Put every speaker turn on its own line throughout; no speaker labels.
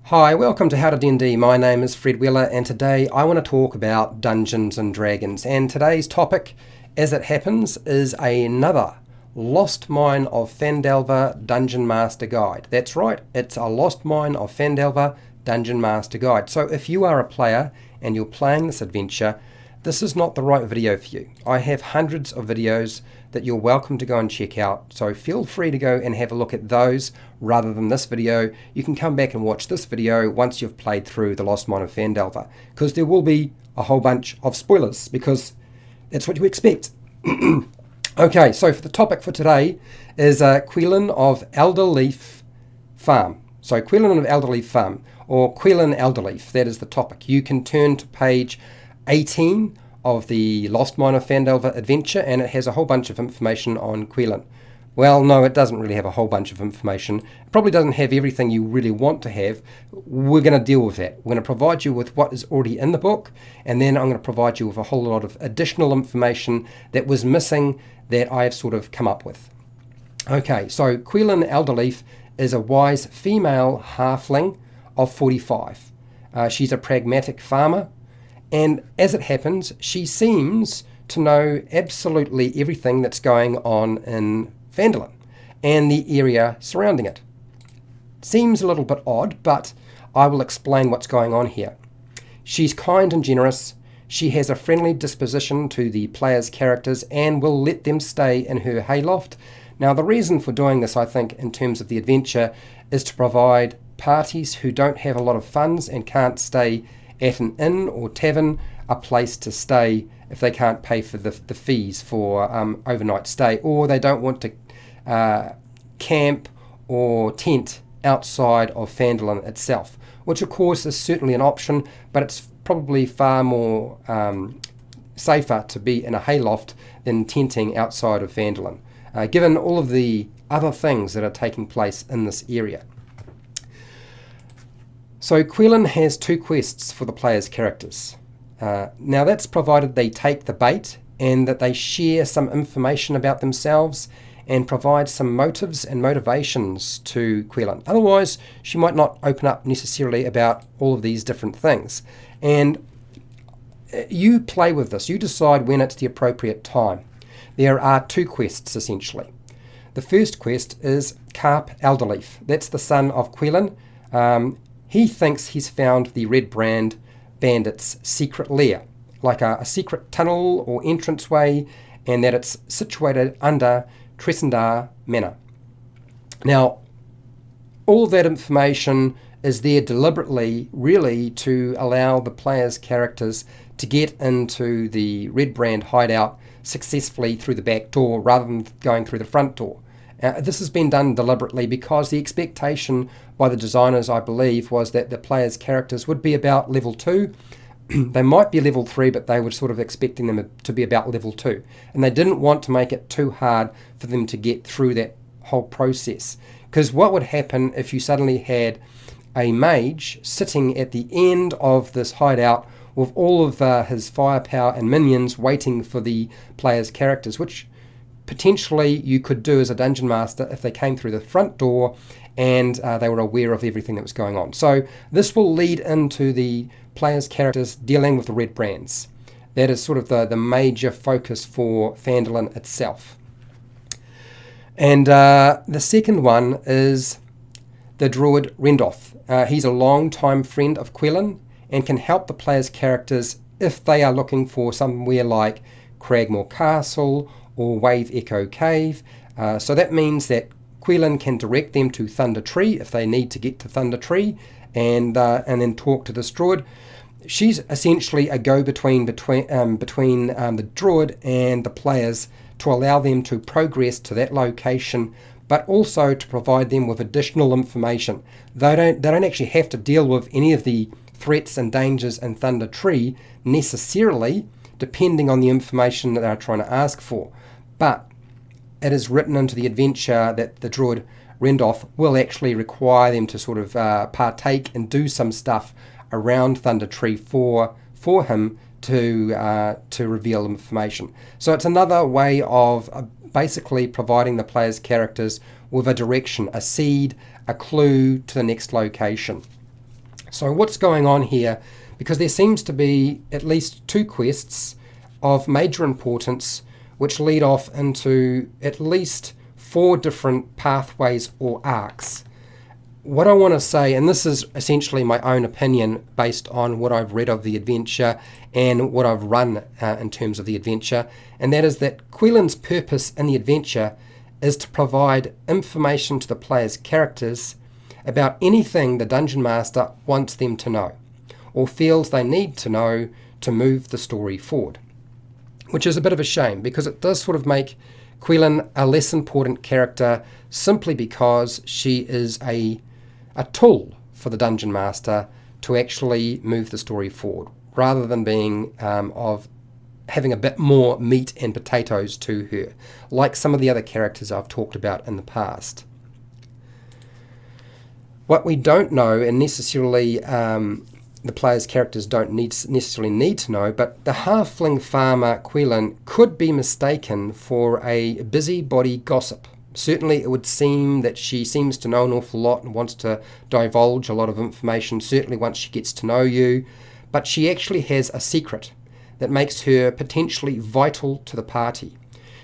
Hi, welcome to HowtoDandD. My name is Fred Wheeler and today I want to talk about Dungeons and Dragons. And today's topic, as it happens, is another Lost Mine of Phandelver Dungeon Master Guide. That's right, it's a Lost Mine of Phandelver Dungeon Master Guide. So if you are a player and you're playing this adventure, this is not the right video for you. I have hundreds of videos that you're welcome to go and check out, so feel free to go and have a look at those rather than this video. You can come back and watch this video once you've played through the Lost Mine of Phandelver, because there will be a whole bunch of spoilers, because that's what you expect. Okay, so for the topic for today is Qelline of Alderleaf Farm. So Qelline of Alderleaf Farm, or Qelline Alderleaf, that is the topic. You can turn to page 18 of the Lost Mine of Phandelver adventure, and it has a whole bunch of information on Qelline. Well, no, it doesn't really have a whole bunch of information. It probably doesn't have everything you really want to have. We're going to deal with that. We're going to provide you with what is already in the book, and then I'm going to provide you with a whole lot of additional information that was missing that I have sort of come up with. Okay, so Qelline Alderleaf is a wise female halfling of 45. She's a pragmatic farmer, and as it happens, she seems to know absolutely everything that's going on in Phandelver and the area surrounding it. Seems a little bit odd, but I will explain what's going on here. She's kind and generous. She has a friendly disposition to the players' characters and will let them stay in her hayloft. Now, the reason for doing this, I think, in terms of the adventure, is to provide parties who don't have a lot of funds and can't stay at an inn or tavern a place to stay if they can't pay for the fees for overnight stay, or they don't want to camp or tent outside of Phandelver itself, which of course is certainly an option, but it's probably far more safer to be in a hayloft than tenting outside of Phandelver, given all of the other things that are taking place in this area. So Qelline has two quests for the players' characters. Now that's provided they take the bait and that they share some information about themselves and provide some motives and motivations to Qelline. Otherwise, she might not open up necessarily about all of these different things. And you play with this. You decide when it's the appropriate time. There are two quests, essentially. The first quest is Carp Alderleaf. That's the son of Qelline. He thinks he's found the Red Bandit's secret lair, like a secret tunnel or entranceway, and that it's situated under Tresendar Manor. Now, all of that information is there deliberately, really, to allow the players' characters to get into the Red Brand hideout successfully through the back door rather than going through the front door. This has been done deliberately because the expectation by the designers, I believe, was that the players' characters would be about level 2. They might be level 3, but they were sort of expecting them to be about level 2. And they didn't want to make it too hard for them to get through that whole process. Because what would happen if you suddenly had a mage sitting at the end of this hideout with all of his firepower and minions waiting for the players' characters, which potentially you could do as a dungeon master if they came through the front door and they were aware of everything that was going on. So this will lead into the players' characters dealing with the Red Brands. That is sort of the major focus for Phandelver itself. And the second one is the Druid Rendoth. He's a long-time friend of Qelline and can help the players' characters if they are looking for somewhere like Cragmore Castle or Wave Echo Cave. So that means that Qelline can direct them to Thunder Tree if they need to get to Thunder Tree, and then talk to this Druid. She's essentially a go-between between the Druid and the players to allow them to progress to that location, but also to provide them with additional information. They don't actually have to deal with any of the threats and dangers in Thunder Tree necessarily, depending on the information that they're trying to ask for. But it is written into the adventure that the Druid Rendoth will actually require them to sort of partake and do some stuff around Thunder Tree for him to reveal information. So it's another way of basically providing the player's characters with a direction, a seed, a clue to the next location. So what's going on here? Because there seems to be at least 2 quests of major importance which lead off into at least 4 different pathways or arcs. What I want to say, and this is essentially my own opinion based on what I've read of the adventure and what I've run in terms of the adventure, and that is that Qelline's purpose in the adventure is to provide information to the player's characters about anything the Dungeon Master wants them to know, or feels they need to know to move the story forward. Which is a bit of a shame, because it does sort of make Qelline a less important character simply because she is a tool for the Dungeon Master to actually move the story forward, rather than being of having a bit more meat and potatoes to her, like some of the other characters I've talked about in the past. What we don't know, and necessarily the player's characters don't necessarily need to know, but the Halfling Farmer Qelline could be mistaken for a busybody gossip. Certainly it would seem that she seems to know an awful lot and wants to divulge a lot of information, certainly once she gets to know you, but she actually has a secret that makes her potentially vital to the party.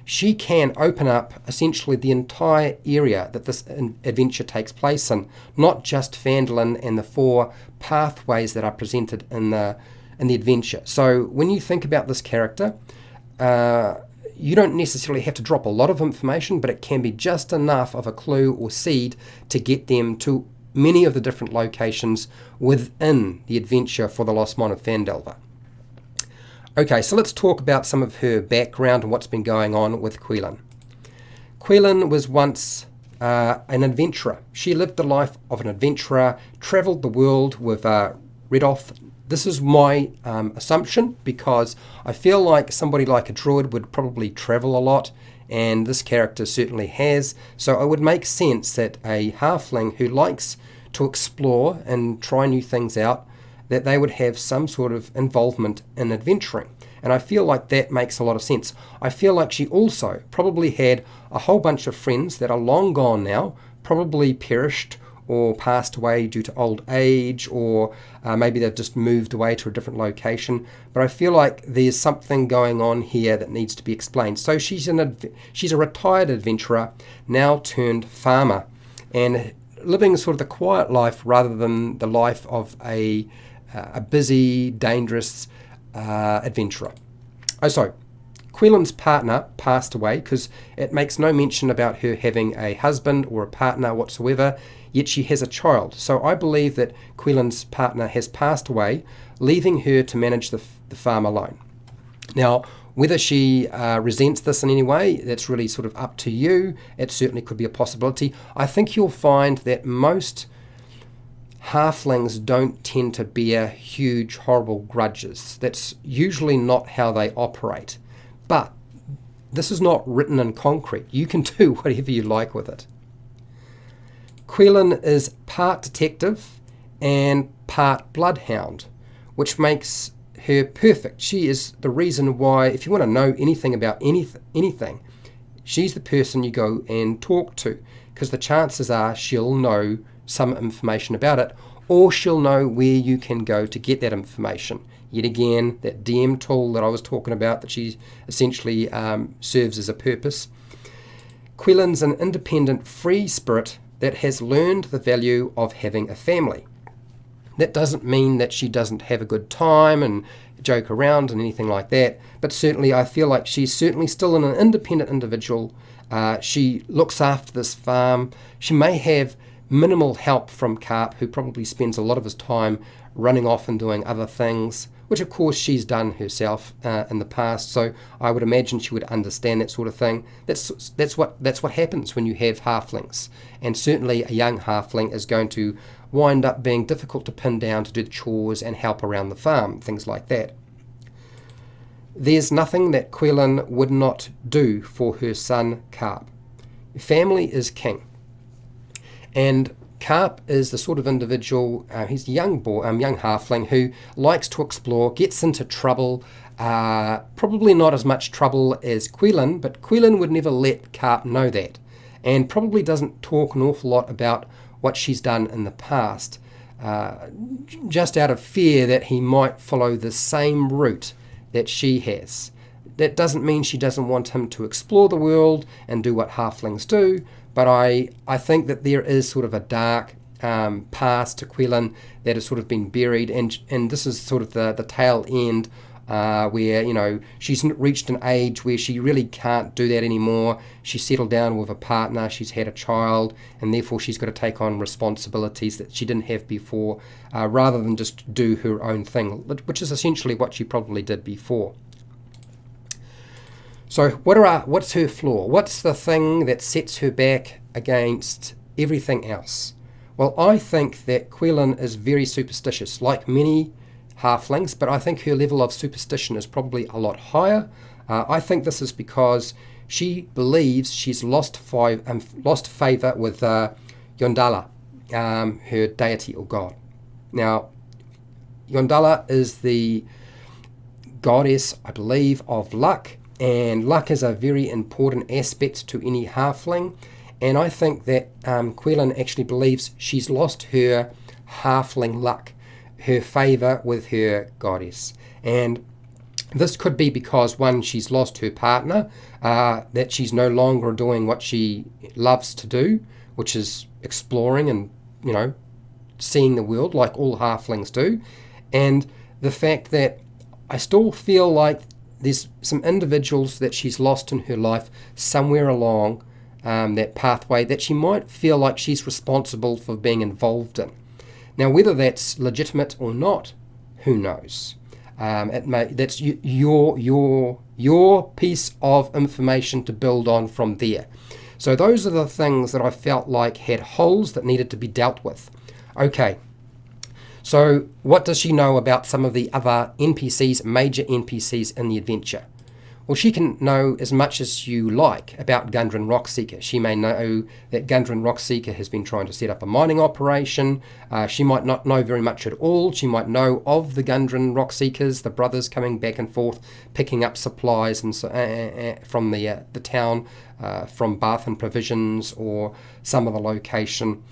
She can open up essentially the entire area that this adventure takes place in, not just Phandelver and the 4 pathways that are presented in the adventure. So when you think about this character, you don't necessarily have to drop a lot of information, but it can be just enough of a clue or seed to get them to many of the different locations within the adventure for the Lost Mine of Phandelver. Okay, so let's talk about some of her background and what's been going on with Qelline. Qelline was once an adventurer. She lived the life of an adventurer, travelled the world with Redoth. This is my assumption, because I feel like somebody like a Druid would probably travel a lot, and this character certainly has. So it would make sense that a halfling who likes to explore and try new things out, that they would have some sort of involvement in adventuring. And I feel like that makes a lot of sense. I feel like she also probably had a whole bunch of friends that are long gone now, probably perished or passed away due to old age, or maybe they've just moved away to a different location. But I feel like there's something going on here that needs to be explained. So she's a retired adventurer, now turned farmer, and living sort of the quiet life rather than the life of a busy, dangerous adventurer. Oh, sorry. Quelline's partner passed away, because it makes no mention about her having a husband or a partner whatsoever, yet she has a child. So I believe that Quelline's partner has passed away, leaving her to manage the farm alone. Now, whether she resents this in any way, that's really sort of up to you. It certainly could be a possibility. I think you'll find that most halflings don't tend to bear huge, horrible grudges. That's usually not how they operate. But this is not written in concrete. You can do whatever you like with it. Qelline is part detective and part bloodhound, which makes her perfect. She is the reason why, if you want to know anything about anything, she's the person you go and talk to, because the chances are she'll know some information about it, or she'll know where you can go to get that information. Yet again, that DM tool that I was talking about, that she essentially serves as a purpose. Quelline's an independent, free spirit that has learned the value of having a family. That doesn't mean that she doesn't have a good time and joke around and anything like that, but certainly I feel like she's certainly still an independent individual. She looks after this farm. She may have minimal help from Carp, who probably spends a lot of his time running off and doing other things, which of course she's done herself in the past, so I would imagine she would understand that sort of thing. That's what happens when you have halflings, and certainly a young halfling is going to wind up being difficult to pin down to do the chores and help around the farm, things like that. There's nothing that Qelline would not do for her son Carp. Family is king, and Carp is the sort of individual, he's a young halfling who likes to explore, gets into trouble, probably not as much trouble as Qelline, but Qelline would never let Carp know that, and probably doesn't talk an awful lot about what she's done in the past. just out of fear that he might follow the same route that she has. That doesn't mean she doesn't want him to explore the world and do what halflings do, but I think that there is sort of a dark past to Qelline that has sort of been buried, and this is sort of the tail end where, you know, she's reached an age where she really can't do that anymore. She's settled down with a partner, she's had a child, and therefore she's got to take on responsibilities that she didn't have before, rather than just do her own thing, which is essentially what she probably did before. So what's her flaw? What's the thing that sets her back against everything else? Well, I think that Qelline is very superstitious, like many halflings, but I think her level of superstition is probably a lot higher. I think this is because she believes she's lost favour with Yondala, her deity or god. Now, Yondala is the goddess, I believe, of luck, and luck is a very important aspect to any halfling, and I think that Qelline actually believes she's lost her halfling luck, her favour with her goddess. And this could be because, one, she's lost her partner, that she's no longer doing what she loves to do, which is exploring and, you know, seeing the world like all halflings do, and the fact that I still feel like there's some individuals that she's lost in her life somewhere along that pathway that she might feel like she's responsible for being involved in. Now, whether that's legitimate or not, who knows? That's your piece of information to build on from there. So those are the things that I felt like had holes that needed to be dealt with. Okay, so what does she know about some of the other NPCs, major NPCs in the adventure? Well, she can know as much as you like about Gundren Rockseeker. She may know that Gundren Rockseeker has been trying to set up a mining operation. She might not know very much at all. She might know of the Gundren Rockseekers, the brothers coming back and forth, picking up supplies and from the town, from Bath and Provisions or some other location.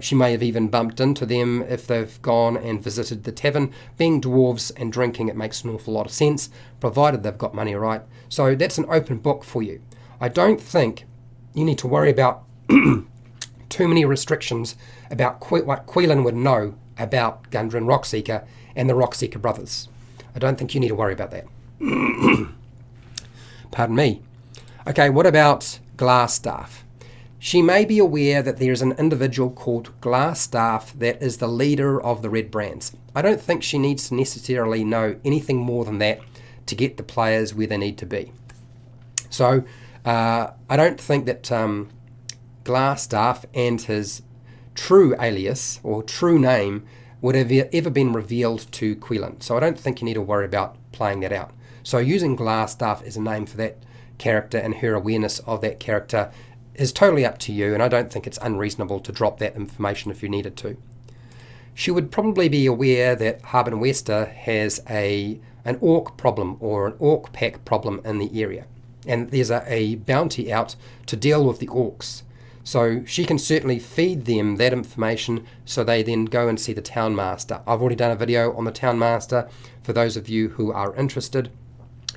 She may have even bumped into them if they've gone and visited the tavern. Being dwarves and drinking, it makes an awful lot of sense, provided they've got money, right? So that's an open book for you. I don't think you need to worry about too many restrictions about what Qelline would know about Gundren Rockseeker and the Rockseeker brothers. I don't think you need to worry about that. Pardon me. Okay, what about Glassstaff? She may be aware that there is an individual called Glassstaff that is the leader of the Red Brands. I don't think she needs to necessarily know anything more than that to get the players where they need to be. So I don't think that Glassstaff and his true alias or true name would have ever been revealed to Qelline. So I don't think you need to worry about playing that out. So using Glassstaff as a name for that character and her awareness of that character is totally up to you, and I don't think it's unreasonable to drop that information if you needed to. She would probably be aware that Harbin Wester has an orc problem or an orc pack problem in the area, and there's a bounty out to deal with the orcs. So she can certainly feed them that information so they then go and see the town master. I've already done a video on the town master for those of you who are interested.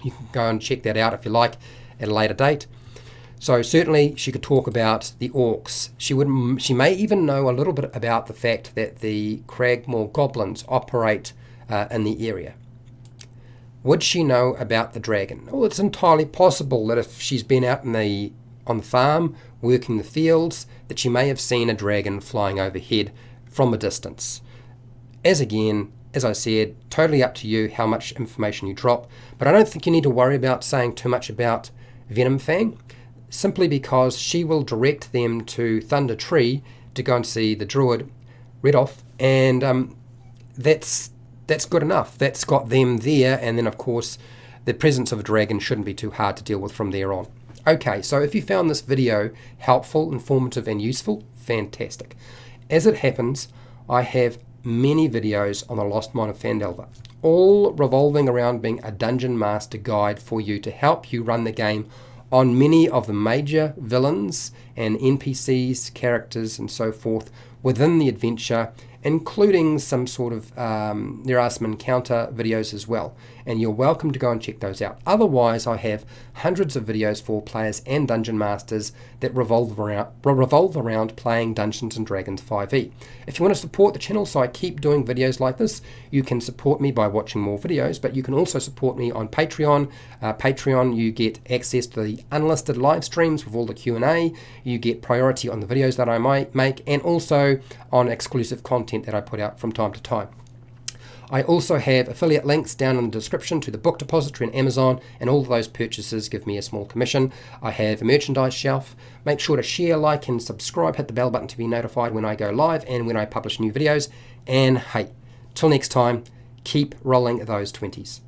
You can go and check that out if you like at a later date. So certainly she could talk about the orcs. She may even know a little bit about the fact that the Cragmore goblins operate in the area. Would she know about the dragon? Well, it's entirely possible that if she's been out on the farm working the fields, that she may have seen a dragon flying overhead from a distance. As I said, totally up to you how much information you drop, but I don't think you need to worry about saying too much about Venomfang, simply because she will direct them to Thunder Tree to go and see the Druid, Redoff, and that's good enough. That's got them there, and then of course the presence of a dragon shouldn't be too hard to deal with from there on. Okay, so if you found this video helpful, informative and useful, fantastic. As it happens, I have many videos on the Lost Mine of Phandelver, all revolving around being a dungeon master guide for you to help you run the game on many of the major villains and NPCs, characters and so forth within the adventure, including some sort of, there are some encounter videos as well, and you're welcome to go and check those out. Otherwise, I have hundreds of videos for players and dungeon masters that revolve around playing Dungeons & Dragons 5e. If you want to support the channel so I keep doing videos like this, you can support me by watching more videos, but you can also support me on Patreon. Patreon, you get access to the unlisted live streams with all the Q&A, you get priority on the videos that I might make, and also on exclusive content that I put out from time to time. I also have affiliate links down in the description to the book depository and Amazon, and all of those purchases give me a small commission. I have a merchandise shelf. Make sure to share, like, and subscribe. Hit the bell button to be notified when I go live and when I publish new videos. And hey, till next time, keep rolling those 20s.